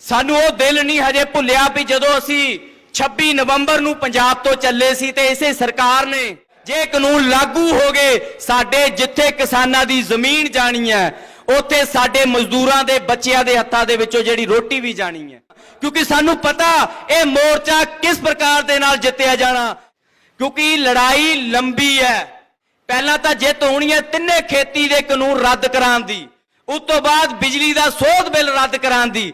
सानू वो दिल नहीं हजे भुलिया भी जदों असी 26 नवंबर नूं पंजाब तो चले सी ते इसे सरकार ने जे कानून लागू हो गए साडे जिथे किसानां दी जमीन जानी है उत्थे साडे मजदूरां दे बच्चियां दे हत्थां दे विचों जिहड़ी रोटी भी जानी है। क्योंकि सानू पता ये मोर्चा किस प्रकार दे नाल जित्तिया जाना, क्योंकि लड़ाई लंबी है। पहला तो जित होनी है तिन्ने खेती दे कानून रद्द कराउण दी, उस तो बाद बिजली दा सोध बिल रद्द कराउण दी,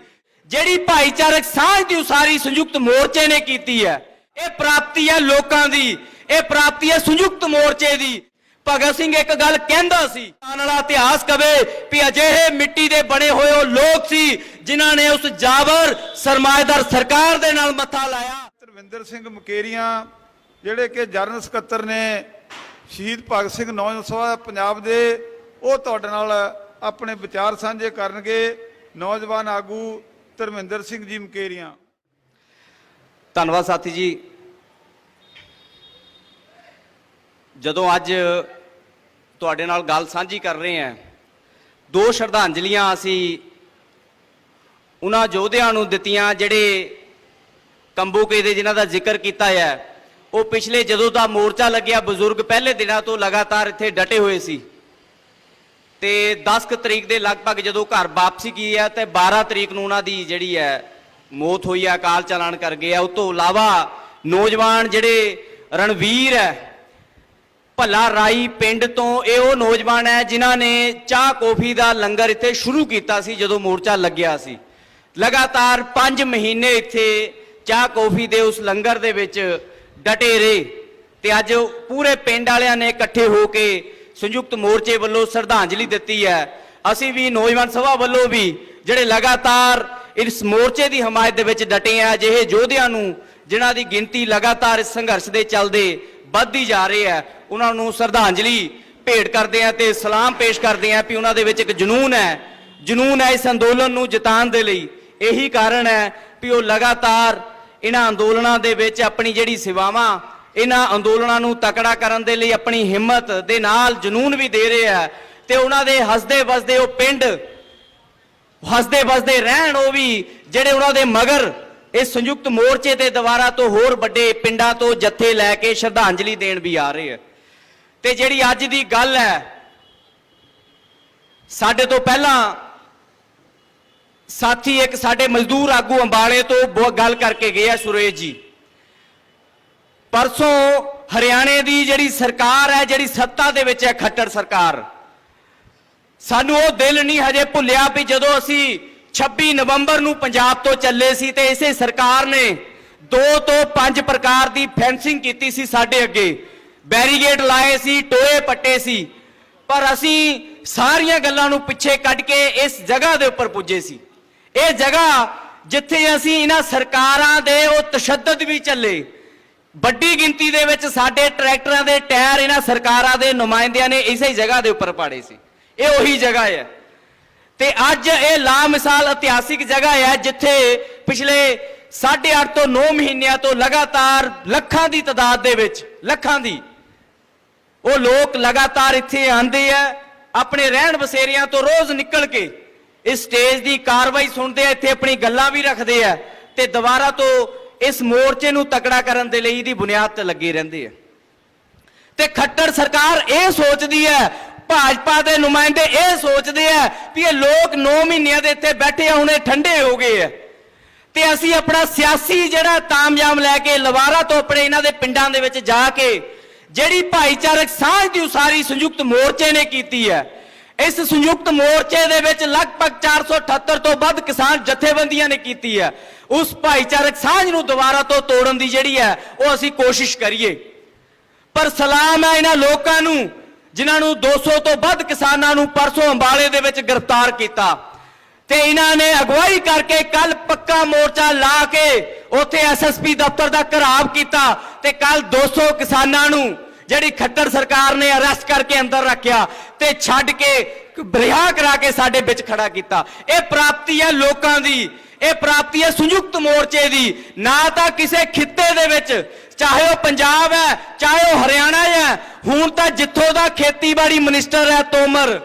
जिहड़ी भाईचारक सांझ दी उसारी संयुक्त मोर्चे ने कीती है। ये प्राप्ति है लोकां दी, ये प्राप्ति है संयुक्त मोर्चे दी। भगत सिंह एक गल कहंदा सी, आने वाला इतिहास कवे भी अजिहे मिट्टी दे बने होए वो लोग सी जिन्हां ने उस जाबर सरमाएदार सरकार दे नाल मत्था लाया। ਧਰਮਿੰਦਰ ਸਿੰਘ ਮੁਕੇਰੀਆਂ ਜਿਹੜੇ ਕਿ ਜਨਰਲ ਸਕੱਤਰ ਨੇ ਸ਼ਹੀਦ ਭਗਤ ਸਿੰਘ ਨੌਜਵਾਨ ਸਭਾ ਪੰਜਾਬ ਦੇ, ਉਹ ਤੁਹਾਡੇ ਨਾਲ ਆਪਣੇ ਵਿਚਾਰ ਸਾਂਝੇ ਕਰਨਗੇ। ਨੌਜਵਾਨ ਆਗੂ ਧਰਮਿੰਦਰ ਸਿੰਘ ਜੀ ਮੁਕੇਰੀਆਂ। ਧੰਨਵਾਦ ਸਾਥੀ ਜੀ। ਜਦੋਂ ਅੱਜ ਤੁਹਾਡੇ ਨਾਲ ਗੱਲ ਸਾਂਝੀ ਕਰ ਰਹੇ ਹਾਂ, ਦੋ ਸ਼ਰਧਾਂਜਲੀਆਂ ਅਸੀਂ ਉਹਨਾਂ ਯੋਧਿਆਂ ਨੂੰ ਦਿੱਤੀਆਂ ਜਿਹੜੇ ਕੰਬੋਕੇ ਦੇ ਜਿਨ੍ਹਾਂ ਦਾ ਜ਼ਿਕਰ ਕੀਤਾ ਹੈ। ਉਹ ਪਿਛਲੇ ਜਦੋਂ ਦਾ ਮੋਰਚਾ ਲੱਗਿਆ ਬਜ਼ੁਰਗ ਪਹਿਲੇ ਦਿਨਾਂ ਤੋਂ ਲਗਾਤਾਰ ਇੱਥੇ ਡਟੇ ਹੋਏ ਸੀ ਤੇ 10 ਤਰੀਕ ਦੇ ਲਗਭਗ ਜਦੋਂ ਘਰ ਵਾਪਸੀ ਕੀ ਹੈ ਤੇ 12 ਤਰੀਕ ਨੂੰ ਉਹਨਾਂ ਦੀ ਜਿਹੜੀ ਹੈ ਮੌਤ ਹੋਈ ਹੈ, ਅਕਾਲ ਚਲਾਣ ਕਰ ਗਏ ਆ। ਉਸ ਤੋਂ ਇਲਾਵਾ ਨੌਜਵਾਨ ਜਿਹੜੇ ਰਣਵੀਰ ਹੈ ਭੱਲਾ ਰਾਈ ਪਿੰਡ ਤੋਂ, ਇਹ ਉਹ ਨੌਜਵਾਨ ਹੈ ਜਿਨ੍ਹਾਂ ਨੇ ਚਾਹ ਕੌਫੀ ਦਾ ਲੰਗਰ ਇੱਥੇ ਸ਼ੁਰੂ ਕੀਤਾ ਸੀ ਜਦੋਂ ਮੋਰਚਾ ਲੱਗਿਆ ਸੀ। ਲਗਾਤਾਰ 5 ਮਹੀਨੇ ਇੱਥੇ ਚਾਹ ਕੌਫੀ ਦੇ ਉਸ ਲੰਗਰ ਦੇ ਵਿੱਚ ਡਟੇ ਰਹੇ ਤੇ ਅੱਜ ਪੂਰੇ ਪਿੰਡ ਵਾਲਿਆਂ ਨੇ ਇਕੱਠੇ ਹੋ ਕੇ ਸੰਯੁਕਤ ਮੋਰਚੇ ਵੱਲੋਂ ਸ਼ਰਧਾਂਜਲੀ ਦਿੱਤੀ ਹੈ। ਅਸੀਂ ਵੀ ਨੌਜਵਾਨ ਸਭਾ ਵੱਲੋਂ ਵੀ ਜਿਹੜੇ ਲਗਾਤਾਰ ਇਸ ਮੋਰਚੇ ਦੀ ਹਮਾਇਤ ਦੇ ਵਿੱਚ ਡਟੇ ਆ, ਅਜਿਹੇ ਯੋਧਿਆਂ ਨੂੰ ਜਿਨ੍ਹਾਂ ਦੀ ਗਿਣਤੀ ਲਗਾਤਾਰ ਇਸ ਸੰਘਰਸ਼ ਦੇ ਚੱਲਦੇ ਵੱਧਦੀ ਜਾ ਰਹੀ ਹੈ, ਉਹਨਾਂ ਨੂੰ ਸ਼ਰਧਾਂਜਲੀ ਭੇਟ ਕਰਦੇ ਆ ਤੇ ਸਲਾਮ ਪੇਸ਼ ਕਰਦੇ ਆ ਵੀ ਉਹਨਾਂ ਦੇ ਵਿੱਚ ਇੱਕ ਜਨੂਨ ਹੈ ਇਸ ਅੰਦੋਲਨ ਨੂੰ ਜਿਤਾਉਣ ਦੇ ਲਈ। ਇਹੀ ਕਾਰਨ ਹੈ ਵੀ ਉਹ ਲਗਾਤਾਰ ਇਹਨਾਂ ਅੰਦੋਲਨਾਂ ਦੇ ਵਿੱਚ ਆਪਣੀ ਜਿਹੜੀ ਸੇਵਾਵਾਂ, ਇਹਨਾਂ ਅੰਦੋਲਨਾਂ ਨੂੰ ਤਕੜਾ ਕਰਨ ਦੇ ਲਈ ਆਪਣੀ ਹਿੰਮਤ ਦੇ ਨਾਲ ਜਨੂਨ ਵੀ ਦੇ ਰਹੇ ਆ ਤੇ ਉਹਨਾਂ ਦੇ ਹੱਸਦੇ ਵਸਦੇ ਉਹ ਪਿੰਡ ਹੱਸਦੇ ਵਸਦੇ ਰਹਿਣ, ਉਹ ਵੀ ਜਿਹੜੇ ਉਹਨਾਂ ਦੇ ਮਗਰ ਇਸ ਸੰਯੁਕਤ ਮੋਰਚੇ ਦੇ ਦੁਆਰਾ ਤੋਂ ਹੋਰ ਵੱਡੇ ਪਿੰਡਾਂ ਤੋਂ ਜੱਥੇ ਲੈ ਕੇ ਸ਼ਰਧਾਂਜਲੀ ਦੇਣ ਵੀ ਆ ਰਹੇ ਆ। ਤੇ ਜਿਹੜੀ ਅੱਜ ਦੀ ਗੱਲ ਹੈ, ਸਾਡੇ ਤੋਂ ਪਹਿਲਾਂ ਸਾਥੀ ਇੱਕ ਸਾਡੇ ਮਜ਼ਦੂਰ ਆਗੂ ਅੰਬਾਲੇ ਤੋਂ ਗੱਲ ਕਰਕੇ ਗਏ ਆ ਸੁਰੇਸ਼ ਜੀ। ਪਰਸੋਂ ਹਰਿਆਣੇ ਦੀ ਜਿਹੜੀ ਸਰਕਾਰ ਹੈ, ਜਿਹੜੀ ਸੱਤਾ ਦੇ ਵਿੱਚ ਹੈ ਖੱਟੜ ਸਰਕਾਰ, ਸਾਨੂੰ ਉਹ ਦਿਲ ਨਹੀਂ ਹਜੇ ਭੁੱਲਿਆ ਵੀ ਜਦੋਂ ਅਸੀਂ 26 ਨਵੰਬਰ ਨੂੰ ਪੰਜਾਬ ਤੋਂ ਚੱਲੇ ਸੀ ਤੇ ਇਸੇ ਸਰਕਾਰ ਨੇ 2 ਤੋਂ 5 ਪ੍ਰਕਾਰ ਦੀ ਫੈਂਸਿੰਗ ਕੀਤੀ ਸੀ, ਸਾਡੇ ਅੱਗੇ ਬੈਰੀਗੇਡ ਲਾਏ ਸੀ, ਟੋਏ ਪੱਟੇ ਸੀ, ਪਰ ਅਸੀਂ ਸਾਰੀਆਂ ਗੱਲਾਂ ਨੂੰ ਪਿੱਛੇ ਕੱਢ ਕੇ ਇਸ ਜਗ੍ਹਾ ਦੇ ਉੱਪਰ ਪੁੱਜੇ ਸੀ। ਇਹ ਜਗ੍ਹਾ ਜਿੱਥੇ ਅਸੀਂ ਇਹਨਾਂ ਸਰਕਾਰਾਂ ਦੇ ਉਹ ਤਸ਼ੱਦਦ ਵੀ ਚੱਲੇ, ਵੱਡੀ ਗਿਣਤੀ ਦੇ ਵਿੱਚ ਸਾਡੇ ਟਰੈਕਟਰਾਂ ਦੇ ਟਾਇਰ ਇਹਨਾਂ ਸਰਕਾਰਾਂ ਦੇ ਨੁਮਾਇੰਦਿਆਂ ਨੇ ਇਸੇ ਜਗ੍ਹਾ ਦੇ ਉੱਪਰ ਪਾੜੇ ਸੀ। ਇਹ ਉਹੀ ਜਗ੍ਹਾ ਹੈ ਤੇ ਅੱਜ ਇਹ ਲਾਮਿਸਾਲ ਇਤਿਹਾਸਿਕ ਜਗ੍ਹਾ ਹੈ ਜਿੱਥੇ ਪਿਛਲੇ 8.5 ਤੋਂ 9 ਮਹੀਨਿਆਂ ਤੋਂ ਲਗਾਤਾਰ ਲੱਖਾਂ ਦੀ ਤਾਦਾਦ ਦੇ ਵਿੱਚ, ਲੱਖਾਂ ਦੀ ਉਹ ਲੋਕ ਲਗਾਤਾਰ ਇੱਥੇ ਆਉਂਦੇ ਆ, ਆਪਣੇ ਰਹਿਣ ਬਸੇਰਿਆਂ ਤੋਂ ਰੋਜ਼ ਨਿਕਲ ਕੇ ਇਸ ਸਟੇਜ ਦੀ ਕਾਰਵਾਈ ਸੁਣਦੇ ਆ, ਇੱਥੇ ਆਪਣੀ ਗੱਲਾਂ ਵੀ ਰੱਖਦੇ ਆ ਤੇ ਦੁਬਾਰਾ ਤੋਂ ਇਸ ਮੋਰਚੇ ਨੂੰ ਤਕੜਾ ਕਰਨ ਦੇ ਲਈ ਇਹਦੀ ਬੁਨਿਆਦ ਤੇ ਲੱਗੇ ਰਹਿੰਦੇ ਆ। ਤੇ ਖੱਟੜ ਸਰਕਾਰ ਇਹ ਸੋਚਦੀ ਹੈ, ਭਾਜਪਾ ਦੇ ਨੁਮਾਇੰਦੇ ਇਹ ਸੋਚਦੇ ਆ ਵੀ ਇਹ ਲੋਕ 9 ਮਹੀਨਿਆਂ ਦੇ ਇੱਥੇ ਬੈਠੇ ਆ, ਹੁਣ ਇਹ ਠੰਡੇ ਹੋ ਗਏ ਆ ਤੇ ਅਸੀਂ ਆਪਣਾ ਸਿਆਸੀ ਜਿਹੜਾ ਤਾਮਯਾਮ ਲੈ ਕੇ ਲਵਾਰਾ ਤੋਂ ਆਪਣੇ ਇਹਨਾਂ ਦੇ ਪਿੰਡਾਂ ਦੇ ਵਿੱਚ ਜਾ ਕੇ ਜਿਹੜੀ ਭਾਈਚਾਰਕ ਸਾਂਝ ਦੀ ਉਸਾਰੀ ਸੰਯੁਕਤ ਮੋਰਚੇ ਨੇ ਕੀਤੀ ਹੈ, ਇਸ ਸੰਯੁਕਤ ਮੋਰਚੇ ਦੇ ਵਿੱਚ ਲਗਭਗ 478 ਤੋਂ ਵੱਧ ਕਿਸਾਨ ਜਥੇਬੰਦੀਆਂ ਨੇ ਕੀਤੀ ਹੈ। ਉਸ ਭਾਈਚਾਰਕ ਸਾਂਝ ਨੂੰ ਦੁਬਾਰਾ ਤੋਂ ਤੋੜਨ ਦੀ ਜਿਹੜੀ ਹੈ ਉਹ ਅਸੀਂ ਕੋਸ਼ਿਸ਼ ਕਰੀਏ। ਪਰ ਸਲਾਮ ਹੈ ਇਹਨਾਂ ਲੋਕਾਂ ਨੂੰ ਜਿਨ੍ਹਾਂ ਨੂੰ 200 ਤੋਂ ਵੱਧ ਕਿਸਾਨਾਂ ਨੂੰ ਪਰਸੋਂ ਅੰਬਾਲੇ ਦੇ ਵਿੱਚ ਗ੍ਰਿਫਤਾਰ ਕੀਤਾ ਤੇ ਇਹਨਾਂ ਨੇ ਅਗਵਾਈ ਕਰਕੇ ਕੱਲ ਪੱਕਾ ਮੋਰਚਾ ਲਾ ਕੇ ਉੱਥੇ ਐਸਐਸਪੀ ਦਫ਼ਤਰ ਦਾ ਘਿਰਾਵ ਕੀਤਾ ਤੇ ਕੱਲ 200 ਕਿਸਾਨਾਂ ਨੂੰ ਜਿਹੜੀ ਖੱਟੜ ਸਰਕਾਰ ਨੇ ਅਰੈਸਟ ਕਰਕੇ ਅੰਦਰ ਰੱਖਿਆ ਤੇ ਛੱਡ ਕੇ ਰਿਹਾ ਕਰਾ ਕੇ ਸਾਡੇ ਵਿੱਚ ਖੜਾ ਕੀਤਾ। ਇਹ ਪ੍ਰਾਪਤੀ ਹੈ ਲੋਕਾਂ ਦੀ, ਇਹ ਪ੍ਰਾਪਤੀ ਹੈ ਸੰਯੁਕਤ ਮੋਰਚੇ ਦੀ। ਨਾ ਤਾਂ ਕਿਸੇ ਖਿੱਤੇ ਦੇ ਵਿੱਚ, ਚਾਹੇ ਉਹ ਪੰਜਾਬ ਹੈ ਚਾਹੇ ਉਹ ਹਰਿਆਣਾ ਹੈ, ਹੁਣ ਤਾਂ ਜਿੱਥੋਂ ਦਾ ਖੇਤੀਬਾੜੀ ਮਿਨਿਸਟਰ ਹੈ ਤੋਮਰ,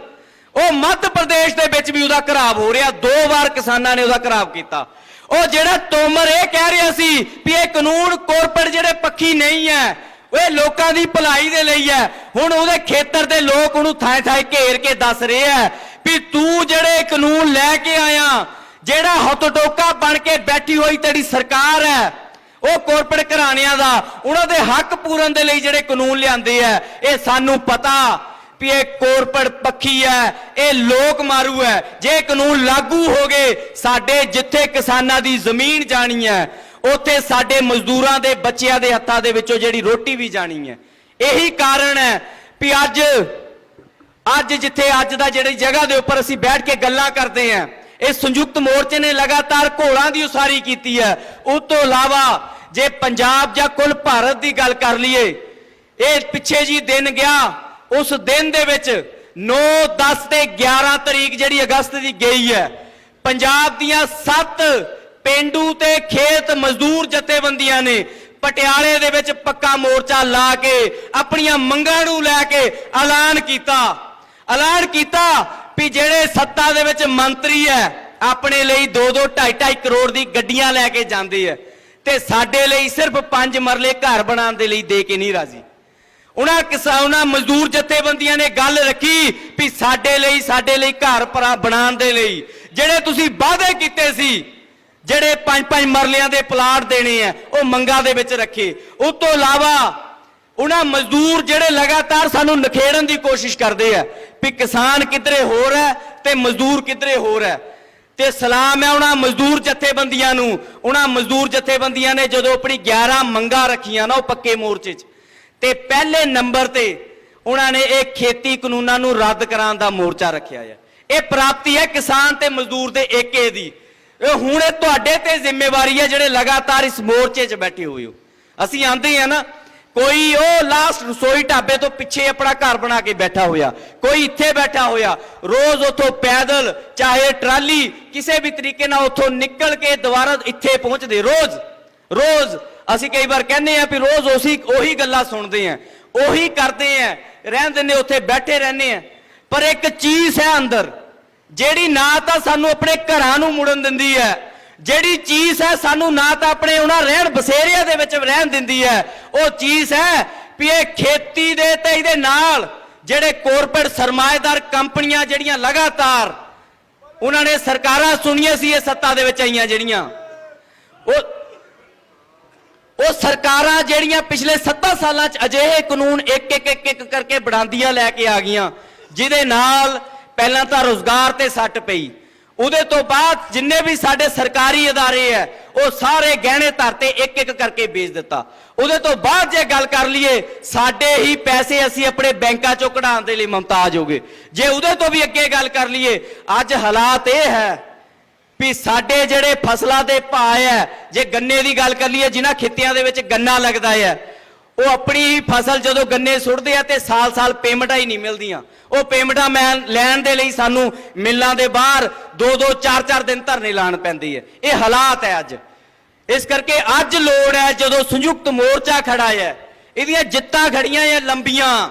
ਉਹ ਮੱਧ ਪ੍ਰਦੇਸ਼ ਦੇ ਵਿੱਚ ਵੀ ਉਹਦਾ ਘਿਰਾਵ ਹੋ ਰਿਹਾ। 2 ਵਾਰ ਕਿਸਾਨਾਂ ਨੇ ਉਹਦਾ ਘਿਰਾਵ ਕੀਤਾ। ਉਹ ਜਿਹੜਾ ਤੋਮਰ ਇਹ ਕਹਿ ਰਿਹਾ ਸੀ ਵੀ ਇਹ ਕਾਨੂੰਨ ਕਾਰਪੋਰੇਟ ਜਿਹੜੇ ਪੱਖੀ ਨਹੀਂ ਹੈ, ਇਹ ਲੋਕਾਂ ਦੀ ਭਲਾਈ ਦੇ ਲਈ ਹੈ। ਹੁਣ ਉਹਦੇ ਖੇਤਰ ਦੇ ਲੋਕ ਉਹਨੂੰ ਥਾਂ ਥਾਂ ਘੇਰ ਕੇ ਦੱਸ ਰਹੇ ਆ ਵੀ ਤੂੰ ਜਿਹੜੇ ਕਾਨੂੰਨ ਲੈ ਕੇ ਆਇਆ, ਜਿਹੜਾ ਹੱਥ-ਟੋਕਾ ਬਣ ਕੇ ਬੈਠੀ ਹੋਈ ਤੇਰੀ ਸਰਕਾਰ ਹੈ, ਉਹ ਕਾਰਪੋਰੇਟ ਘਰਾਣਿਆਂ ਦਾ ਉਹਨਾਂ ਦੇ ਹੱਕ ਪੂਰਨ ਦੇ ਲਈ ਜਿਹੜੇ ਕਾਨੂੰਨ ਲਿਆਂਦੇ ਆ, ਇਹ ਸਾਨੂੰ ਪਤਾ ਵੀ ਇਹ ਕਾਰਪੋਰੇਟ ਪੱਖੀ ਹੈ, ਇਹ ਲੋਕ ਮਾਰੂ ਹੈ। ਜੇ ਕਾਨੂੰਨ ਲਾਗੂ ਹੋ ਗਏ, ਸਾਡੇ ਜਿੱਥੇ ਕਿਸਾਨਾਂ ਦੀ ਜ਼ਮੀਨ ਜਾਣੀ ਹੈ, ਉੱਥੇ ਸਾਡੇ ਮਜ਼ਦੂਰਾਂ ਦੇ ਬੱਚਿਆਂ ਦੇ ਹੱਥਾਂ ਦੇ ਵਿੱਚੋਂ ਜਿਹੜੀ ਰੋਟੀ ਵੀ ਜਾਣੀ ਹੈ। ਇਹੀ ਕਾਰਨ ਹੈ ਵੀ ਅੱਜ ਜਿੱਥੇ ਅੱਜ ਦਾ ਜਿਹੜੀ ਜਗ੍ਹਾ ਦੇ ਉੱਪਰ ਅਸੀਂ ਬੈਠ ਕੇ ਗੱਲਾਂ ਕਰਦੇ ਹਾਂ, ਇਹ ਸੰਯੁਕਤ ਮੋਰਚੇ ਨੇ ਲਗਾਤਾਰ ਘੋਲਾਂ ਦੀ ਉਸਾਰੀ ਕੀਤੀ ਹੈ। ਉਸ ਤੋਂ ਇਲਾਵਾ ਜੇ ਪੰਜਾਬ ਜਾਂ ਕੁੱਲ ਭਾਰਤ ਦੀ ਗੱਲ ਕਰ ਲਈਏ, ਇਹ ਪਿੱਛੇ ਜੀ ਦਿਨ ਗਿਆ, ਉਸ ਦਿਨ ਦੇ ਵਿੱਚ 9, 10 ਤੇ 11 ਤਰੀਕ ਜਿਹੜੀ ਅਗਸਤ ਦੀ ਗਈ ਹੈ, ਪੰਜਾਬ ਦੀਆਂ 7 ਪੇਂਡੂ ਤੇ ਖੇਤ ਮਜ਼ਦੂਰ ਜਥੇਬੰਦੀਆਂ ਨੇ ਪਟਿਆਲੇ ਦੇ ਵਿੱਚ ਪੱਕਾ ਮੋਰਚਾ ਲਾ ਕੇ ਆਪਣੀਆਂ ਮੰਗਾਂ ਨੂੰ ਲੈ ਕੇ ਐਲਾਨ ਕੀਤਾ ਵੀ ਜਿਹੜੇ ਸੱਤਾ ਦੇ ਵਿੱਚ ਮੰਤਰੀ ਹੈ, ਆਪਣੇ ਲਈ 2-2, 2.5 ਕਰੋੜ ਦੀ ਗੱਡੀਆਂ ਲੈ ਕੇ ਜਾਂਦੇ ਆ, ਤੇ ਸਾਡੇ ਲਈ ਸਿਰਫ 5 ਮਰਲੇ ਘਰ ਬਣਾਉਣ ਦੇ ਲਈ ਦੇ ਕੇ ਨਹੀਂ ਰਾਜ਼ੀ। ਉਹਨਾਂ ਮਜ਼ਦੂਰ ਜਥੇਬੰਦੀਆਂ ਨੇ ਗੱਲ ਰੱਖੀ ਵੀ ਸਾਡੇ ਲਈ ਘਰ ਬਣਾਉਣ ਦੇ ਲਈ ਜਿਹੜੇ ਤੁਸੀਂ ਵਾਅਦੇ ਕੀਤੇ ਸੀ, ਜਿਹੜੇ 5-5 ਮਰਲਿਆਂ ਦੇ ਪਲਾਟ ਦੇਣੇ ਆ, ਉਹ ਮੰਗਾਂ ਦੇ ਵਿੱਚ ਰੱਖੇ। ਉਸ ਤੋਂ ਇਲਾਵਾ ਉਹਨਾਂ ਮਜ਼ਦੂਰ ਜਿਹੜੇ ਲਗਾਤਾਰ ਸਾਨੂੰ ਨਖੇੜਨ ਦੀ ਕੋਸ਼ਿਸ਼ ਕਰਦੇ ਆ ਵੀ ਕਿਸਾਨ ਕਿਧਰੇ ਹੋਰ ਹੈ ਤੇ ਮਜ਼ਦੂਰ ਕਿਧਰੇ ਹੋਰ ਹੈ, ਤੇ ਸਲਾਮ ਹੈ ਉਹਨਾਂ ਮਜ਼ਦੂਰ ਜਥੇਬੰਦੀਆਂ ਨੂੰ। ਉਹਨਾਂ ਮਜ਼ਦੂਰ ਜਥੇਬੰਦੀਆਂ ਨੇ ਜਦੋਂ ਆਪਣੀ 11 ਮੰਗਾਂ ਰੱਖੀਆਂ ਨਾ ਉਹ ਪੱਕੇ ਮੋਰਚੇ 'ਚ, ਤੇ ਪਹਿਲੇ ਨੰਬਰ ਤੇ ਉਹਨਾਂ ਨੇ ਇਹ ਖੇਤੀ ਕਾਨੂੰਨਾਂ ਨੂੰ ਰੱਦ ਕਰਾਉਣ ਦਾ ਮੋਰਚਾ ਰੱਖਿਆ ਹੈ। ਇਹ ਪ੍ਰਾਪਤੀ ਹੈ ਕਿਸਾਨ ਤੇ ਮਜ਼ਦੂਰ ਦੇ ਏਕੇ ਦੀ। ਹੁਣ ਇਹ ਤੁਹਾਡੇ ਤੇ ਜ਼ਿੰਮੇਵਾਰੀ ਹੈ ਜਿਹੜੇ ਲਗਾਤਾਰ ਇਸ ਮੋਰਚੇ 'ਚ ਬੈਠੇ ਹੋਏ ਹੋ। ਅਸੀਂ ਆਂਦੇ ਆ ਨਾ, ਕੋਈ ਉਹ ਲਾਸਟ ਰਸੋਈ ਢਾਬੇ ਤੋਂ ਪਿੱਛੇ ਆਪਣਾ ਘਰ ਬਣਾ ਕੇ ਬੈਠਾ ਹੋਇਆ, ਕੋਈ ਇੱਥੇ ਬੈਠਾ ਹੋਇਆ, ਰੋਜ਼ ਉੱਥੋਂ ਪੈਦਲ ਚਾਹੇ ਟਰਾਲੀ ਕਿਸੇ ਵੀ ਤਰੀਕੇ ਨਾਲ ਉੱਥੋਂ ਨਿਕਲ ਕੇ ਦੁਬਾਰਾ ਇੱਥੇ ਪਹੁੰਚਦੇ। ਰੋਜ਼ ਅਸੀਂ ਕਈ ਵਾਰ ਕਹਿੰਦੇ ਆ ਵੀ ਰੋਜ਼ ਉਹੀ ਗੱਲਾਂ ਸੁਣਦੇ ਆ, ਉਹੀ ਕਰਦੇ ਆ, ਰਹਿੰਦੇ ਨੇ ਉੱਥੇ ਬੈਠੇ ਰਹਿੰਦੇ ਆ। ਪਰ ਇੱਕ ਚੀਜ਼ ਹੈ ਅੰਦਰ ਜਿਹੜੀ ਨਾ ਤਾਂ ਸਾਨੂੰ ਆਪਣੇ ਘਰਾਂ ਨੂੰ ਮੁੜਨ ਦਿੰਦੀ ਹੈ, ਜਿਹੜੀ ਚੀਜ਼ ਹੈ ਸਾਨੂੰ ਨਾ ਤਾਂ ਆਪਣੇ ਉਹਨਾਂ ਰਹਿਣ ਬਸੇਰਿਆਂ ਦੇ ਵਿੱਚ ਰਹਿਣ ਦਿੰਦੀ ਹੈ, ਉਹ ਚੀਜ਼ ਹੈ ਵੀ ਇਹ ਖੇਤੀ ਦੇ ਤੇ ਇਹਦੇ ਨਾਲ ਜਿਹੜੇ ਕਾਰਪੋਰੇਟ ਸਰਮਾਏਦਾਰ ਕੰਪਨੀਆਂ ਜਿਹੜੀਆਂ ਲਗਾਤਾਰ ਉਹਨਾਂ ਨੇ ਸਰਕਾਰਾਂ ਸੁਣੀਆਂ ਸੀ, ਇਹ ਸੱਤਾ ਦੇ ਵਿੱਚ ਆਈਆਂ ਜਿਹੜੀਆਂ, ਉਹ ਸਰਕਾਰਾਂ ਜਿਹੜੀਆਂ ਪਿਛਲੇ 7 ਸਾਲਾਂ 'ਚ ਅਜਿਹੇ ਕਾਨੂੰਨ ਇੱਕ ਕਰਕੇ ਬਣਾਉਂਦੀਆਂ ਲੈ ਕੇ ਆ ਗਈਆਂ, ਜਿਹਦੇ ਨਾਲ ਪਹਿਲਾਂ ਤਾਂ ਰੁਜ਼ਗਾਰ ਤੇ ਸੱਟ ਪਈ, ਉਹਦੇ ਤੋਂ ਬਾਅਦ ਜਿੰਨੇ ਵੀ ਸਾਡੇ ਸਰਕਾਰੀ ਅਦਾਰੇ ਹੈ ਉਹ ਸਾਰੇ ਗਹਿਣੇ ਧਰਤੇ ਇੱਕ ਕਰਕੇ ਵੇਚ ਦਿੱਤਾ। ਉਹਦੇ ਤੋਂ ਬਾਅਦ ਜੇ ਗੱਲ ਕਰ ਲਈਏ, ਸਾਡੇ ਹੀ ਪੈਸੇ ਅਸੀਂ ਆਪਣੇ ਬੈਂਕਾਂ 'ਚੋਂ ਕਢਾਉਣ ਦੇ ਲਈ ਮੁਮਤਾਜ ਹੋ ਗਏ। ਜੇ ਉਹਦੇ ਤੋਂ ਵੀ ਅੱਗੇ ਗੱਲ ਕਰ ਲਈਏ, ਅੱਜ ਹਾਲਾਤ ਇਹ ਹੈ ਵੀ ਸਾਡੇ ਜਿਹੜੇ ਫਸਲਾਂ ਦੇ ਭਾਅ ਹੈ, ਜੇ ਗੰਨੇ ਦੀ ਗੱਲ ਕਰ ਲਈਏ, ਜਿਨ੍ਹਾਂ ਖੇਤੀਆਂ ਦੇ ਵਿੱਚ ਗੰਨਾ ਲੱਗਦਾ ਹੈ, ਉਹ ਆਪਣੀ ਹੀ ਫਸਲ ਜਦੋਂ ਗੰਨੇ ਸੁੱਟਦੇ ਆ ਤੇ ਸਾਲ ਪੇਮੈਂਟਾਂ ਹੀ ਨਹੀਂ ਮਿਲਦੀਆਂ। ਉਹ ਪੇਮੈਂਟਾਂ ਲੈਣ ਦੇ ਲਈ ਸਾਨੂੰ ਮਿੱਲਾਂ ਦੇ ਬਾਹਰ 2-2, 4-4 ਦਿਨ ਧਰਨੇ ਲਾਉਣ ਪੈਂਦੀ ਹੈ। ਇਹ ਹਾਲਾਤ ਹੈ ਅੱਜ। ਇਸ ਕਰਕੇ ਅੱਜ ਲੋੜ ਹੈ, ਜਦੋਂ ਸੰਯੁਕਤ ਮੋਰਚਾ ਖੜਾ ਹੈ, ਇਹਦੀਆਂ ਜਿੱਤਾਂ ਖੜੀਆਂ ਹੈ ਲੰਬੀਆਂ।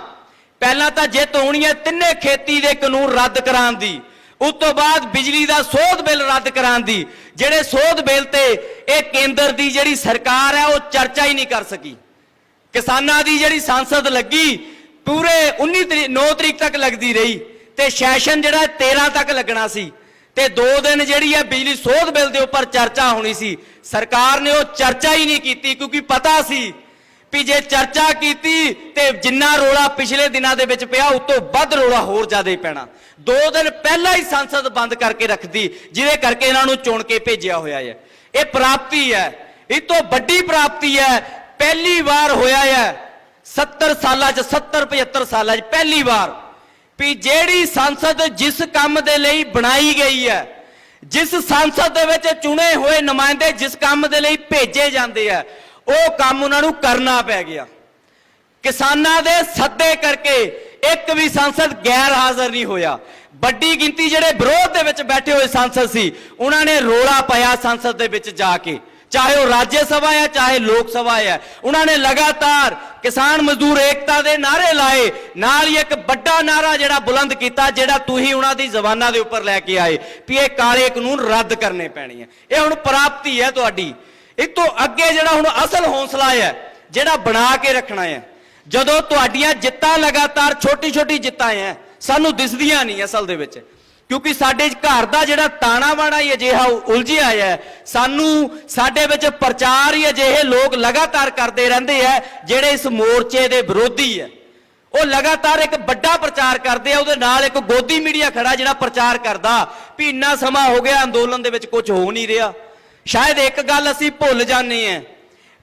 ਪਹਿਲਾਂ ਤਾਂ ਜਿੱਤ ਹੋਣੀ ਹੈ ਤਿੰਨੇ ਖੇਤੀ ਦੇ ਕਾਨੂੰਨ ਰੱਦ ਕਰਾਉਣ ਦੀ, ਉਸ ਤੋਂ ਬਾਅਦ ਬਿਜਲੀ ਦਾ ਸੋਧ ਬਿੱਲ ਰੱਦ ਕਰਾਉਣ ਦੀ। ਜਿਹੜੇ ਸੋਧ ਬਿੱਲ ਤੇ ਇਹ ਕੇਂਦਰ ਦੀ ਜਿਹੜੀ ਸਰਕਾਰ ਹੈ ਉਹ ਚਰਚਾ ਹੀ ਨਹੀਂ ਕਰ ਸਕੀ। ਕਿਸਾਨਾਂ ਦੀ ਜਿਹੜੀ ਸੰਸਦ ਲੱਗੀ ਪੂਰੇ 9 ਤਰੀਕ ਤੱਕ ਲੱਗਦੀ ਰਹੀ, ਤੇ ਸੈਸ਼ਨ ਜਿਹੜਾ 13 ਤੱਕ ਲੱਗਣਾ ਸੀ, ਤੇ 2 ਦਿਨ ਜਿਹੜੀ ਹੈ ਬਿਜਲੀ ਸੋਧ ਬਿੱਲ ਦੇ ਉੱਪਰ ਚਰਚਾ ਹੋਣੀ ਸੀ। ਸਰਕਾਰ ਨੇ ਉਹ ਚਰਚਾ ਹੀ ਨਹੀਂ ਕੀਤੀ, ਕਿਉਂਕਿ ਪਤਾ ਸੀ ਵੀ ਜੇ ਚਰਚਾ ਕੀਤੀ ਤੇ ਜਿੰਨਾ ਰੋਲਾ ਪਿਛਲੇ ਦਿਨਾਂ ਦੇ ਵਿੱਚ ਪਿਆ, ਉਸ ਤੋਂ ਵੱਧ ਰੋਲਾ ਹੋਰ ਜ਼ਿਆਦਾ ਪੈਣਾ। 2 ਦਿਨ ਪਹਿਲਾਂ ਹੀ ਸੰਸਦ ਬੰਦ ਕਰਕੇ ਰੱਖਦੀ, ਜਿਹਦੇ ਕਰਕੇ ਇਹਨਾਂ ਨੂੰ ਚੁਣ ਕੇ ਭੇਜਿਆ ਹੋਇਆ ਹੈ। ਇਹ ਪ੍ਰਾਪਤੀ ਹੈ, ਇਹ ਤੋਂ ਵੱਡੀ ਪ੍ਰਾਪਤੀ ਹੈ। ਪਹਿਲੀ ਵਾਰ ਹੋਇਆ ਹੈ 70 ਸਾਲਾਂ 'ਚ, 70-75 ਸਾਲਾਂ 'ਚ ਪਹਿਲੀ ਵਾਰ ਵੀ ਜਿਹੜੀ ਸੰਸਦ ਜਿਸ ਕੰਮ ਦੇ ਲਈ ਬਣਾਈ ਗਈ ਹੈ, ਜਿਸ ਸੰਸਦ ਦੇ ਵਿੱਚ ਚੁਣੇ ਹੋਏ ਨੁਮਾਇੰਦੇ ਜਿਸ ਕੰਮ ਦੇ ਲਈ ਭੇਜੇ ਜਾਂਦੇ ਆ, ਉਹ ਕੰਮ ਉਹਨਾਂ ਨੂੰ ਕਰਨਾ ਪੈ ਗਿਆ। ਕਿਸਾਨਾਂ ਦੇ ਸੱਦੇ ਕਰਕੇ ਇੱਕ ਵੀ ਸੰਸਦ ਗੈਰ ਹਾਜ਼ਰ ਨਹੀਂ ਹੋਇਆ। ਵੱਡੀ ਗਿਣਤੀ ਜਿਹੜੇ ਵਿਰੋਧ ਦੇ ਵਿੱਚ ਬੈਠੇ ਹੋਏ ਸੰਸਦ ਸੀ, ਉਹਨਾਂ ਨੇ ਰੋਲਾ ਪਾਇਆ ਸੰਸਦ ਦੇ ਵਿੱਚ ਜਾ ਕੇ, ਚਾਹੇ ਉਹ ਰਾਜ ਸਭਾ ਹੈ ਚਾਹੇ ਲੋਕ ਸਭਾ ਹੈ। ਉਹਨਾਂ ਨੇ ਲਗਾਤਾਰ ਕਿਸਾਨ ਮਜ਼ਦੂਰ ਏਕਤਾ ਦੇ ਨਾਰੇ ਲਾਏ, ਨਾਲ ਹੀ ਇੱਕ ਵੱਡਾ ਨਾਰਾ ਜਿਹੜਾ ਬੁਲੰਦ ਕੀਤਾ, ਜਿਹੜਾ ਤੁਸੀਂ ਉਹਨਾਂ ਦੀ ਜ਼ਬਾਨਾਂ ਦੇ ਉੱਪਰ ਲੈ ਕੇ ਆਏ ਵੀ ਇਹ ਕਾਲੇ ਕਾਨੂੰਨ ਰੱਦ ਕਰਨੇ ਪੈਣੇ ਹੈ। ਇਹ ਹੁਣ ਪ੍ਰਾਪਤੀ ਹੈ ਤੁਹਾਡੀ। ਇਸ ਤੋਂ ਅੱਗੇ ਜਿਹੜਾ ਹੁਣ ਅਸਲ ਹੌਸਲਾ ਹੈ ਜਿਹੜਾ ਬਣਾ ਕੇ ਰੱਖਣਾ ਹੈ। ਜਦੋਂ ਤੁਹਾਡੀਆਂ ਜਿੱਤਾਂ ਲਗਾਤਾਰ ਛੋਟੀ ਛੋਟੀ ਜਿੱਤਾਂ ਹੈ, ਸਾਨੂੰ ਦਿਸਦੀਆਂ ਨਹੀਂ ਅਸਲ ਦੇ ਵਿੱਚ, ਕਿਉਂਕਿ ਸਾਡੇ ਘਰ ਦਾ ਜਿਹੜਾ ਤਾਣਾ ਬਾਣਾ ਹੀ ਅਜਿਹਾ ਉਲਝਿਆ ਹੈ। ਸਾਨੂੰ ਸਾਡੇ ਵਿੱਚ ਪ੍ਰਚਾਰ ਹੀ ਅਜਿਹੇ ਲੋਕ ਲਗਾਤਾਰ ਕਰਦੇ ਰਹਿੰਦੇ ਆ ਜਿਹੜੇ ਇਸ ਮੋਰਚੇ ਦੇ ਵਿਰੋਧੀ ਹੈ। ਉਹ ਲਗਾਤਾਰ ਇੱਕ ਵੱਡਾ ਪ੍ਰਚਾਰ ਕਰਦੇ ਆ, ਉਹਦੇ ਨਾਲ ਇੱਕ ਗੋਦੀ ਮੀਡੀਆ ਖੜਾ ਜਿਹੜਾ ਪ੍ਰਚਾਰ ਕਰਦਾ ਵੀ ਇੰਨਾ ਸਮਾਂ ਹੋ ਗਿਆ ਅੰਦੋਲਨ ਦੇ ਵਿੱਚ ਕੁਝ ਹੋ ਨਹੀਂ ਰਿਹਾ। ਸ਼ਾਇਦ ਇੱਕ ਗੱਲ ਅਸੀਂ ਭੁੱਲ ਜਾਂਦੇ ਹਾਂ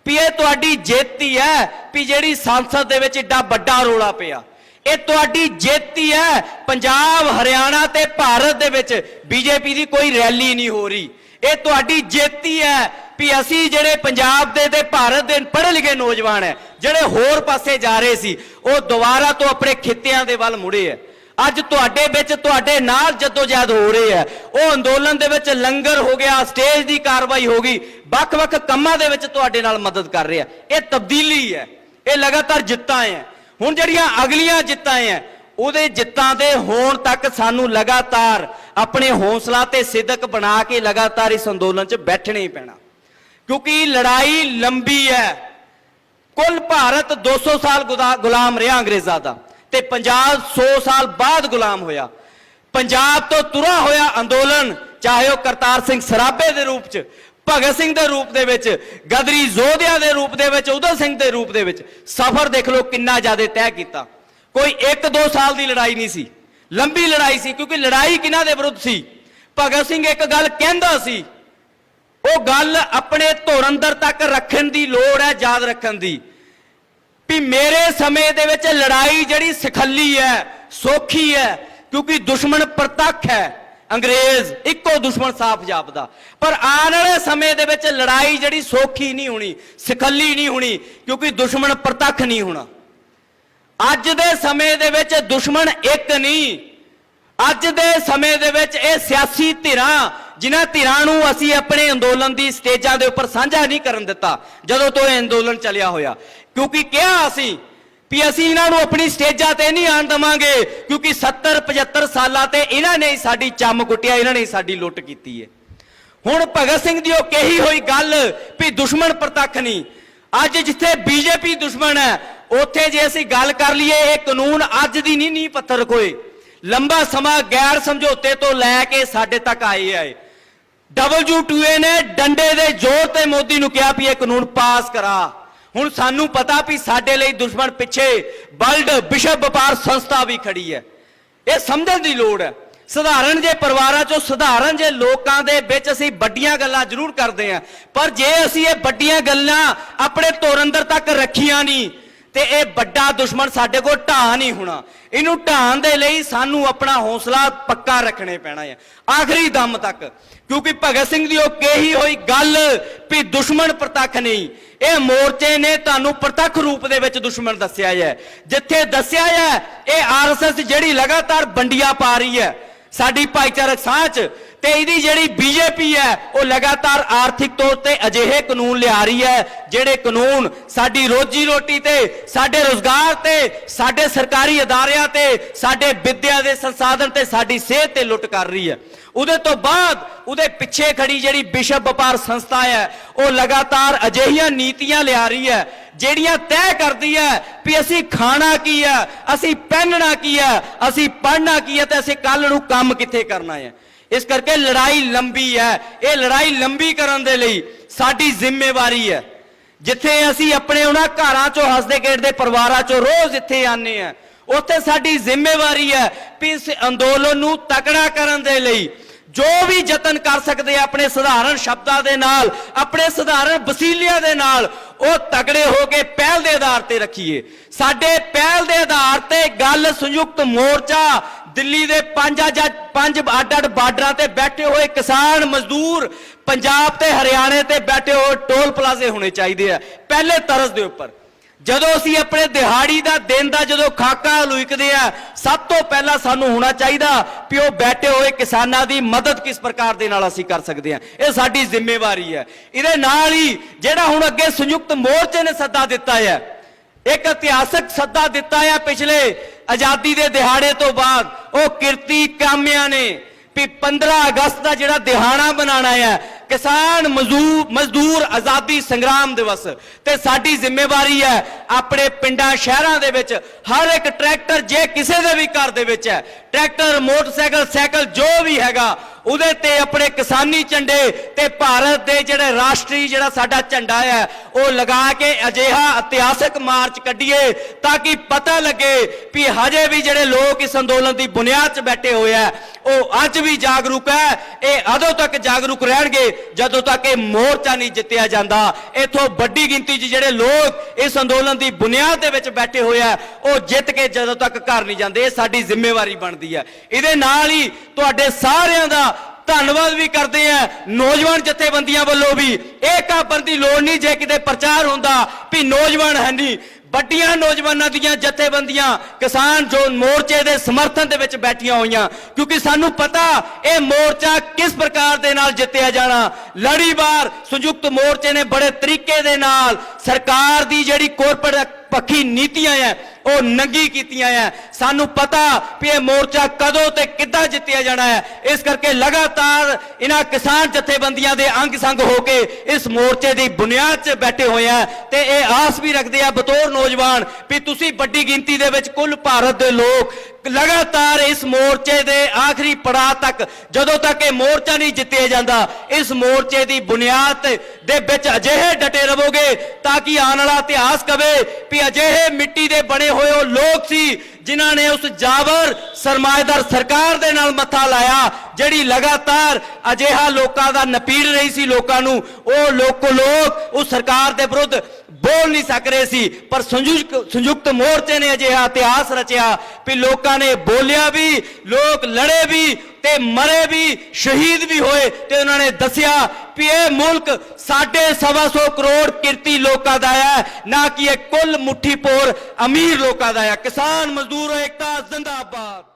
ਵੀ ਇਹ ਤੁਹਾਡੀ ਜਿੱਤ ਹੀ ਹੈ ਵੀ ਜਿਹੜੀ ਸੰਸਦ ਦੇ ਵਿੱਚ ਏਡਾ ਵੱਡਾ ਰੌਲਾ ਪਿਆ। ਇਹ ਤੁਹਾਡੀ ਜਿੱਤ ਹੀ ਹੈ। ਪੰਜਾਬ, ਹਰਿਆਣਾ ਤੇ ਭਾਰਤ ਦੇ ਵਿੱਚ ਬੀਜੇਪੀ ਦੀ ਕੋਈ ਰੈਲੀ ਨਹੀਂ ਹੋ ਰਹੀ। ਇਹ ਤੁਹਾਡੀ ਜਿੱਤ ਹੀ ਹੈ ਵੀ ਅਸੀਂ ਜਿਹੜੇ ਪੰਜਾਬ ਦੇ ਤੇ ਭਾਰਤ ਦੇ ਪੜ੍ਹੇ ਲਿਖੇ ਨੌਜਵਾਨ ਹੈ ਜਿਹੜੇ ਹੋਰ ਪਾਸੇ ਜਾ ਰਹੇ ਸੀ, ਉਹ ਦੁਬਾਰਾ ਤੋਂ ਆਪਣੇ ਖਿੱਤਿਆਂ ਦੇ ਵੱਲ ਮੁੜੇ ਹੈ। ਅੱਜ ਤੁਹਾਡੇ ਵਿੱਚ ਤੁਹਾਡੇ ਨਾਲ ਜਦੋਜਹਿਦ ਹੋ ਰਹੀ ਹੈ। ਉਹ ਅੰਦੋਲਨ ਦੇ ਵਿੱਚ ਲੰਗਰ ਹੋ ਗਿਆ, ਸਟੇਜ ਦੀ ਕਾਰਵਾਈ ਹੋ ਗਈ, ਵੱਖ-ਵੱਖ ਕੰਮਾਂ ਦੇ ਵਿੱਚ ਤੁਹਾਡੇ ਨਾਲ ਮਦਦ ਕਰ ਰਿਹਾ। ਇਹ ਤਬਦੀਲੀ ਹੈ, ਇਹ ਲਗਾਤਾਰ ਜਿੱਤਾਂ ਹੈ। ਹੁਣ ਜਿਹੜੀਆਂ ਅਗਲੀਆਂ ਜਿੱਤਾਂ ਹੈ, ਉਹਦੇ ਜਿੱਤਾਂ ਦੇ ਹੋਣ ਤੱਕ ਸਾਨੂੰ ਲਗਾਤਾਰ ਆਪਣੇ ਹੌਸਲਾ ਤੇ ਸਿੱਧਕ ਬਣਾ ਕੇ ਲਗਾਤਾਰ ਇਸ ਅੰਦੋਲਨ 'ਚ ਬੈਠਣਾ ਹੀ ਪੈਣਾ, ਕਿਉਂਕਿ ਲੜਾਈ ਲੰਬੀ ਹੈ। ਕੁੱਲ ਭਾਰਤ 200 ਸਾਲ ਗੁਲਾਮ ਰਿਹਾ ਅੰਗਰੇਜ਼ਾਂ ਦਾ, ਤੇ ਪੰਜਾਬ 100 ਸਾਲ ਬਾਅਦ ਗੁਲਾਮ ਹੋਇਆ। ਪੰਜਾਬ ਤੋਂ ਤੁਰਾ ਹੋਇਆ ਅੰਦੋਲਨ, ਚਾਹੇ ਉਹ ਕਰਤਾਰ ਸਿੰਘ ਸਰਾਭੇ ਦੇ ਰੂਪ 'ਚ, ਭਗਤ ਸਿੰਘ ਦੇ ਰੂਪ ਦੇ ਵਿੱਚ, ਗਦਰੀ ਯੋਧਿਆਂ ਦੇ ਰੂਪ ਦੇ ਵਿੱਚ, ਉਦਮ ਸਿੰਘ ਦੇ ਰੂਪ ਦੇ ਵਿੱਚ, ਸਫ਼ਰ ਦੇਖ ਲਓ ਕਿੰਨਾ ਜ਼ਿਆਦਾ ਤੈਅ ਕੀਤਾ। ਕੋਈ 1-2 ਸਾਲ ਦੀ ਲੜਾਈ ਨਹੀਂ ਸੀ, ਲੰਬੀ ਲੜਾਈ ਸੀ। ਕਿਉਂਕਿ ਲੜਾਈ ਕਿਹਨਾਂ ਦੇ ਵਿਰੁੱਧ ਸੀ? ਭਗਤ ਸਿੰਘ ਇੱਕ ਗੱਲ ਕਹਿੰਦਾ ਸੀ, ਉਹ ਗੱਲ ਆਪਣੇ ਧੁਰ ਅੰਦਰ ਤੱਕ ਰੱਖਣ ਦੀ ਲੋੜ ਹੈ, ਯਾਦ ਰੱਖਣ ਦੀ, ਵੀ ਮੇਰੇ ਸਮੇਂ ਦੇ ਵਿੱਚ ਲੜਾਈ ਜਿਹੜੀ ਸਖੱਲੀ ਹੈ, ਸੌਖੀ ਹੈ, ਕਿਉਂਕਿ ਦੁਸ਼ਮਣ ਪ੍ਰਤੱਖ ਹੈ। ਅੰਗਰੇਜ਼ ਇੱਕੋ ਦੁਸ਼ਮਣ ਸਾਫ਼ ਜਾਪਦਾ। ਪਰ ਆਉਣ ਵਾਲੇ ਸਮੇਂ ਦੇ ਵਿੱਚ ਲੜਾਈ ਜਿਹੜੀ ਸੌਖੀ ਨਹੀਂ ਹੋਣੀ, ਸਖੱਲੀ ਨਹੀਂ ਹੋਣੀ, ਕਿਉਂਕਿ ਦੁਸ਼ਮਣ ਪ੍ਰਤੱਖ ਨਹੀਂ ਹੋਣਾ। ਅੱਜ ਦੇ ਸਮੇਂ ਦੇ ਵਿੱਚ ਦੁਸ਼ਮਣ ਇੱਕ ਨਹੀਂ। ਅੱਜ ਦੇ ਸਮੇਂ ਦੇ ਵਿੱਚ ਇਹ ਸਿਆਸੀ ਧਿਰਾਂ, ਜਿਨ੍ਹਾਂ ਧਿਰਾਂ ਨੂੰ ਅਸੀਂ ਆਪਣੇ ਅੰਦੋਲਨ ਦੀ ਸਟੇਜਾਂ ਦੇ ਉੱਪਰ ਸਾਂਝਾ ਨਹੀਂ ਕਰਨ ਦਿੱਤਾ ਜਦੋਂ ਤੋਂ ਇਹ ਅੰਦੋਲਨ ਚੱਲਿਆ ਹੋਇਆ, ਕਿਉਂਕਿ ਕਿਹਾ ਅਸੀਂ ਵੀ ਅਸੀਂ ਇਹਨਾਂ ਨੂੰ ਆਪਣੀ ਸਟੇਜਾਂ ਤੇ ਨਹੀਂ ਆਣ ਦੇਵਾਂਗੇ, ਕਿਉਂਕਿ 70-75 ਸਾਲਾਂ ਤੇ ਇਹਨਾਂ ਨੇ ਹੀ ਸਾਡੀ ਚੰਮ ਕੁੱਟਿਆ, ਇਹਨਾਂ ਨੇ ਹੀ ਸਾਡੀ ਲੁੱਟ ਕੀਤੀ ਹੈ। ਹੁਣ ਭਗਤ ਸਿੰਘ ਦੀ ਉਹ ਕਹੀ ਹੋਈ ਗੱਲ ਵੀ ਦੁਸ਼ਮਣ ਪ੍ਰਤੱਖ ਨਹੀਂ, ਅੱਜ ਜਿੱਥੇ ਬੀਜੇਪੀ ਦੁਸ਼ਮਣ ਹੈ, ਉੱਥੇ ਜੇ ਅਸੀਂ ਗੱਲ ਕਰ ਲਈਏ, ਇਹ ਕਾਨੂੰਨ ਅੱਜ ਦੀ ਨਹੀਂ ਨੀਂਹ ਪੱਥਰ ਕੋਏ, ਲੰਬਾ ਸਮਾਂ ਗੈਰ ਸਮਝੌਤੇ ਤੋਂ ਲੈ ਕੇ ਸਾਡੇ ਤੱਕ ਆਏ। WTA ਨੇ ਡੰਡੇ ਦੇ ਜ਼ੋਰ ਤੇ ਮੋਦੀ ਨੂੰ ਕਿਹਾ ਵੀ ਇਹ ਕਾਨੂੰਨ ਪਾਸ ਕਰਾ। ਹੁਣ ਸਾਨੂੰ ਪਤਾ ਵੀ ਸਾਡੇ ਲਈ ਦੁਸ਼ਮਣ ਪਿੱਛੇ ਵਰਲਡ ਵਿਸ਼ਵ ਵਪਾਰ ਸੰਸਥਾ ਵੀ ਖੜੀ ਹੈ। ਇਹ ਸਮਝਣ ਦੀ ਲੋੜ ਹੈ। ਸਧਾਰਨ ਜੇ ਪਰਿਵਾਰਾਂ ਚੋਂ, ਸਧਾਰਨ ਜੇ ਲੋਕਾਂ ਦੇ ਵਿੱਚ ਅਸੀਂ ਵੱਡੀਆਂ ਗੱਲਾਂ ਜ਼ਰੂਰ ਕਰਦੇ ਹਾਂ, ਪਰ ਜੇ ਅਸੀਂ ਇਹ ਵੱਡੀਆਂ ਗੱਲਾਂ ਆਪਣੇ ਧੁਰ ਅੰਦਰ ਤੱਕ ਰੱਖੀਆਂ ਨਹੀਂ ਤੇ ਇਹ ਵੱਡਾ ਦੁਸ਼ਮਣ ਸਾਡੇ ਕੋਲ ਢਾਹ ਨਹੀਂ ਹੋਣਾ। ਇਹਨੂੰ ਢਾਹਣ ਦੇ ਲਈ ਸਾਨੂੰ ਆਪਣਾ ਹੌਸਲਾ ਪੱਕਾ ਰੱਖਣੇ ਪੈਣਾ ਹੈ ਆਖਰੀ ਦਮ ਤੱਕ, ਕਿਉਂਕਿ ਭਗਤ ਸਿੰਘ ਦੀ ਉਹ ਕਹੀ ਹੋਈ ਗੱਲ ਵੀ ਦੁਸ਼ਮਣ ਪ੍ਰਤੱਖ ਨਹੀਂ, ਇਹ ਮੋਰਚੇ ਨੇ ਤੁਹਾਨੂੰ ਪ੍ਰਤੱਖ ਰੂਪ ਦੇ ਵਿੱਚ ਦੁਸ਼ਮਣ ਦੱਸਿਆ ਹੈ। ਜਿੱਥੇ ਦੱਸਿਆ ਹੈ, ਇਹ RSS ਜਿਹੜੀ ਲਗਾਤਾਰ ਵੰਡੀਆਂ ਪਾ ਰਹੀ ਹੈ ਸਾਡੀ ਭਾਈਚਾਰਕ ਸਾਂਝ, ਤੇ ਇਹਦੀ ਜਿਹੜੀ ਬੀਜੇਪੀ ਹੈ ਉਹ ਲਗਾਤਾਰ ਆਰਥਿਕ ਤੌਰ ਤੇ ਅਜਿਹੇ ਕਾਨੂੰਨ ਲਿਆ ਰਹੀ ਹੈ ਜਿਹੜੇ ਕਾਨੂੰਨ ਸਾਡੀ ਰੋਜੀ ਰੋਟੀ ਤੇ, ਸਾਡੇ ਰੋਜ਼ਗਾਰ ਤੇ, ਸਾਡੇ ਸਰਕਾਰੀ ਅਦਾਰਿਆਂ ਤੇ, ਸਾਡੇ ਵਿੱਦਿਆ ਦੇ ਸੰਸਾਧਨ ਤੇ, ਸਾਡੀ ਸਿਹਤ ਤੇ ਲੁੱਟ ਕਰ ਰਹੀ ਹੈ। ਉਹਦੇ ਤੋਂ ਬਾਅਦ ਉਹਦੇ ਪਿੱਛੇ ਖੜੀ ਜਿਹੜੀ ਵਿਸ਼ਵ ਵਪਾਰ ਸੰਸਥਾ ਹੈ, ਉਹ ਲਗਾਤਾਰ ਅਜਿਹੀਆਂ ਨੀਤੀਆਂ ਲਿਆ ਰਹੀ ਹੈ ਜਿਹੜੀਆਂ ਤੈਅ ਕਰਦੀ ਹੈ ਵੀ ਅਸੀਂ ਖਾਣਾ ਕੀ ਹੈ, ਅਸੀਂ ਪਹਿਨਣਾ ਕੀ ਹੈ, ਅਸੀਂ ਪੜ੍ਹਨਾ ਕੀ ਹੈ, ਤੇ ਅਸੀਂ ਕੱਲ ਨੂੰ ਕੰਮ ਕਿੱਥੇ ਕਰਨਾ ਹੈ। ਇਸ ਕਰਕੇ ਲੜਾਈ ਲੰਬੀ ਹੈ। ਇਹ ਲੜਾਈ ਲੰਬੀ ਕਰਨ ਦੇ ਲਈ ਸਾਡੀ ਜ਼ਿੰਮੇਵਾਰੀ ਹੈ। ਜਿੱਥੇ ਅਸੀਂ ਆਪਣੇ ਉਹਨਾਂ ਘਰਾਂ ਚੋਂ ਹੱਸਦੇ ਖੇਡਦੇ ਪਰਿਵਾਰਾਂ ਚੋਂ ਰੋਜ਼ ਇੱਥੇ ਆਨੇ ਆ, ਉੱਥੇ ਸਾਡੀ ਜ਼ਿੰਮੇਵਾਰੀ ਹੈ ਵੀ ਇਸ ਅੰਦੋਲਨ ਨੂੰ ਤਕੜਾ ਕਰਨ ਦੇ ਲਈ ਜੋ ਵੀ ਯਤਨ ਕਰ ਸਕਦੇ ਆ ਆਪਣੇ ਸਧਾਰਨ ਸ਼ਬਦਾਂ ਦੇ ਨਾਲ, ਆਪਣੇ ਸਧਾਰਨ ਵਸੀਲਿਆਂ ਦੇ ਨਾਲ, ਉਹ ਤਕੜੇ ਹੋ ਕੇ ਪਹਿਲ ਦੇ ਆਧਾਰ ਤੇ ਰੱਖੀਏ। ਸਾਡੇ ਪਹਿਲ ਦੇ ਆਧਾਰ ਤੇ ਗੱਲ ਸੰਯੁਕਤ ਮੋਰਚਾ, ਦਿੱਲੀ ਦੇ 5 ਅੱਡ-ਅੱਡ ਬਾਰਡਰਾਂ ਤੇ ਬੈਠੇ ਹੋਏ ਕਿਸਾਨ ਮਜ਼ਦੂਰ, ਪੰਜਾਬ ਤੇ ਹਰਿਆਣੇ ਤੇ ਬੈਠੇ ਹੋਏ ਟੋਲ ਪਲਾਜ਼ੇ ਹੋਣੇ ਚਾਹੀਦੇ ਆ ਪਹਿਲੇ ਤਰਜ਼ ਦੇ ਉੱਪਰ। ਜਦੋਂ ਅਸੀਂ ਆਪਣੇ ਦਿਹਾੜੀ ਦਾ ਦਿਨ ਦਾ ਜਦੋਂ ਖਾਕਾ ਉਲੀਕਦੇ ਆ, ਸਭ ਤੋਂ ਪਹਿਲਾਂ ਸਾਨੂੰ ਹੋਣਾ ਚਾਹੀਦਾ ਵੀ ਉਹ ਬੈਠੇ ਹੋਏ ਕਿਸਾਨਾਂ ਦੀ ਮਦਦ ਕਿਸ ਪ੍ਰਕਾਰ ਦੇ ਨਾਲ ਅਸੀਂ ਕਰ ਸਕਦੇ ਹਾਂ। ਇਹ ਸਾਡੀ ਜ਼ਿੰਮੇਵਾਰੀ ਹੈ। ਇਹਦੇ ਨਾਲ ਹੀ ਜਿਹੜਾ ਹੁਣ ਅੱਗੇ ਸੰਯੁਕਤ ਮੋਰਚੇ ਨੇ ਸੱਦਾ ਦਿੱਤਾ ਹੈ, ਇੱਕ ਇਤਿਹਾਸਕ ਸੱਦਾ ਦਿੱਤਾ ਹੈ ਪਿਛਲੇ ਆਜ਼ਾਦੀ ਦੇ ਦਿਹਾੜੇ ਤੋਂ ਬਾਅਦ, ਉਹ ਕਿਰਤੀ ਕਾਮਿਆਂ ਨੇ ਵੀ 15 ਅਗਸਤ ਦਾ ਜਿਹੜਾ ਦਿਹਾੜਾ ਮਨਾਉਣਾ ਹੈ, ਕਿਸਾਨ ਮਜ਼ਦੂਰ ਆਜ਼ਾਦੀ ਸੰਗਰਾਮ ਦਿਵਸ, ਤੇ ਸਾਡੀ ਜ਼ਿੰਮੇਵਾਰੀ ਹੈ ਆਪਣੇ ਪਿੰਡਾਂ ਸ਼ਹਿਰਾਂ ਦੇ ਵਿੱਚ ਹਰ ਇੱਕ ਟਰੈਕਟਰ, ਜੇ ਕਿਸੇ ਦੇ ਵੀ ਘਰ ਦੇ ਵਿੱਚ ਹੈ ਟਰੈਕਟਰ, ਮੋਟਰਸਾਈਕਲ, ਸਾਈਕਲ ਜੋ ਵੀ ਹੈਗਾ, ਉਹਦੇ ਤੇ ਆਪਣੇ ਕਿਸਾਨੀ ਝੰਡੇ ਤੇ ਭਾਰਤ ਦੇ ਜਿਹੜੇ ਰਾਸ਼ਟਰੀ ਜਿਹੜਾ ਸਾਡਾ ਝੰਡਾ ਹੈ ਉਹ ਲਗਾ ਕੇ ਅਜਿਹਾ ਇਤਿਹਾਸਕ ਮਾਰਚ ਕੱਢੀਏ ਤਾਂ ਕਿ ਪਤਾ ਲੱਗੇ ਵੀ ਹਜੇ ਵੀ ਜਿਹੜੇ ਲੋਕ ਇਸ ਅੰਦੋਲਨ ਦੀ ਬੁਨਿਆਦ 'ਚ ਬੈਠੇ ਹੋਏ ਆ ਉਹ ਅੱਜ ਵੀ ਜਾਗਰੂਕ ਹੈ। ਇਹ ਉਦੋਂ ਤੱਕ ਜਾਗਰੂਕ ਰਹਿਣਗੇ ਜਦੋਂ ਤੱਕ ਇਹ ਮੋਰਚਾ ਨਹੀਂ ਜਿੱਤਿਆ ਜਾਂਦਾ। ਇਥੋਂ ਵੱਡੀ ਗਿਣਤੀ 'ਚ ਜਿਹੜੇ ਲੋਕ ਇਸ ਅੰਦੋਲਨ ਦੀ ਬੁਨਿਆਦ ਦੇ ਵਿੱਚ ਬੈਠੇ ਹੋਏ ਆ ਉਹ ਜਿੱਤ ਕੇ ਜਦੋਂ ਤੱਕ ਘਰ ਨਹੀਂ ਜਾਂਦੇ। ਇਹ ਸਾਡੀ ਜ਼ਿੰਮੇਵਾਰੀ ਬਣਦੀ ਹੈ। ਇਹਦੇ ਨਾਲ ਹੀ ਤੁਹਾਡੇ ਸਾਰਿਆਂ ਦਾ ਧੰਨਵਾਦ ਵੀ ਕਰਦੇ ਆ ਨੌਜਵਾਨ ਜਥੇਬੰਦੀਆਂ ਵੱਲੋਂ ਵੀ। ਇਹ ਕਾਬਰ ਦੀ ਲੋੜ ਨਹੀਂ ਜੇ ਕਿਤੇ ਪ੍ਰਚਾਰ ਹੁੰਦਾ ਵੀ ਨੌਜਵਾਨ ਹੈ ਨਹੀਂ, ਵੱਡੀਆਂ ਨੌਜਵਾਨਾਂ ਦੀਆਂ ਜਥੇਬੰਦੀਆਂ ਕਿਸਾਨ ਜੋ ਮੋਰਚੇ ਦੇ ਸਮਰਥਨ ਦੇ ਵਿੱਚ ਬੈਠੀਆਂ ਹੋਈਆਂ, ਕਿਉਂਕਿ ਸਾਨੂੰ ਪਤਾ ਇਹ ਮੋਰਚਾ ਕਿਸ ਪ੍ਰਕਾਰ ਦੇ ਨਾਲ ਜਿੱਤਿਆ ਜਾਣਾ। ਲੜੀਵਾਰ ਸੰਯੁਕਤ ਮੋਰਚੇ ਨੇ ਬੜੇ ਤਰੀਕੇ ਦੇ ਨਾਲ ਸਰਕਾਰ ਦੀ ਜਿਹੜੀ ਕਾਰਪੋਰੇਟ ਪੱਖੀ ਨੀਤੀਆਂ ਹੈ ਉਹ ਨੰਗੀ ਕੀਤੀਆਂ ਹੈ। ਸਾਨੂੰ ਪਤਾ ਵੀ ਇਹ ਮੋਰਚਾ ਕਦੋਂ ਤੇ ਕਿੱਦਾਂ ਜਿੱਤਿਆ ਜਾਣਾ ਹੈ। ਇਸ ਕਰਕੇ ਲਗਾਤਾਰ ਇਹਨਾਂ ਕਿਸਾਨ ਜਥੇਬੰਦੀਆਂ ਦੇ ਅੰਗ ਸੰਗ ਹੋ ਕੇ ਇਸ ਮੋਰਚੇ ਦੀ ਬੁਨਿਆਦ 'ਚ ਬੈਠੇ ਹੋਏ ਆ ਤੇ ਇਹ ਆਸ ਵੀ ਰੱਖਦੇ ਆ ਬਤੌਰ ਨੌਜਵਾਨ ਵੀ ਤੁਸੀਂ ਵੱਡੀ ਗਿਣਤੀ ਦੇ ਵਿੱਚ ਕੁੱਲ ਭਾਰਤ ਦੇ ਲੋਕ ਲਗਾਤਾਰ ਇਸ ਮੋਰਚੇ ਦੇ ਆਖਰੀ ਪੜਾਅ ਤੱਕ, ਜਦੋਂ ਤੱਕ ਇਹ ਮੋਰਚਾ ਨਹੀਂ ਜਿੱਤਿਆ ਜਾਂਦਾ, ਇਸ ਮੋਰਚੇ ਦੀ ਬੁਨਿਆਦ ਦੇ ਵਿੱਚ ਅਜਿਹੇ ਡਟੇ ਰਹੋਗੇ ਤਾਂ ਕਿ ਆਉਣ ਵਾਲਾ ਇਤਿਹਾਸ ਕਵੇ ਵੀ ਅਜਿਹੇ ਮਿੱਟੀ ਦੇ ਬਣੇ ਹੋਏ ਉਹ ਲੋਕ ਸੀ ਜਿਨ੍ਹਾਂ ਨੇ ਉਸ ਜਾਬਰ ਸਰਮਾਏਦਾਰ ਸਰਕਾਰ ਦੇ ਨਾਲ ਮੱਥਾ ਲਾਇਆ, ਜਿਹੜੀ ਲਗਾਤਾਰ ਅਜਿਹਾ ਲੋਕਾਂ ਦਾ ਨਪੀੜ ਰਹੀ ਸੀ ਲੋਕਾਂ ਨੂੰ। ਉਹ ਲੋਕ ਉਸ ਸਰਕਾਰ ਦੇ ਵਿਰੁੱਧ ਬੋਲ ਨਹੀਂ ਸਕ ਰਹੇ ਸੀ, ਪਰ ਸੰਯੁਕਤ ਮੋਰਚੇ ਨੇ ਅਜਿਹਾ ਇਤਿਹਾਸ ਰਚਿਆ ਵੀ ਲੋਕਾਂ ਨੇ ਬੋਲਿਆ ਵੀ, ਲੋਕ ਲੜੇ ਵੀ ਤੇ ਮਰੇ ਵੀ, ਸ਼ਹੀਦ ਵੀ ਹੋਏ ਤੇ ਉਹਨਾਂ ਨੇ ਦੱਸਿਆ ਵੀ ਇਹ ਮੁਲਕ 125 ਕਰੋੜ ਕਿਰਤੀ ਲੋਕਾਂ ਦਾ ਹੈ, ਨਾ ਕਿ ਇਹ ਕੁੱਲ ਮੁੱਠੀ ਪੋਰ ਅਮੀਰ ਲੋਕਾਂ ਦਾ ਹੈ। ਕਿਸਾਨ ਮਜ਼ਦੂਰ ਏਕਤਾ ਜ਼ਿੰਦਾਬਾਦ।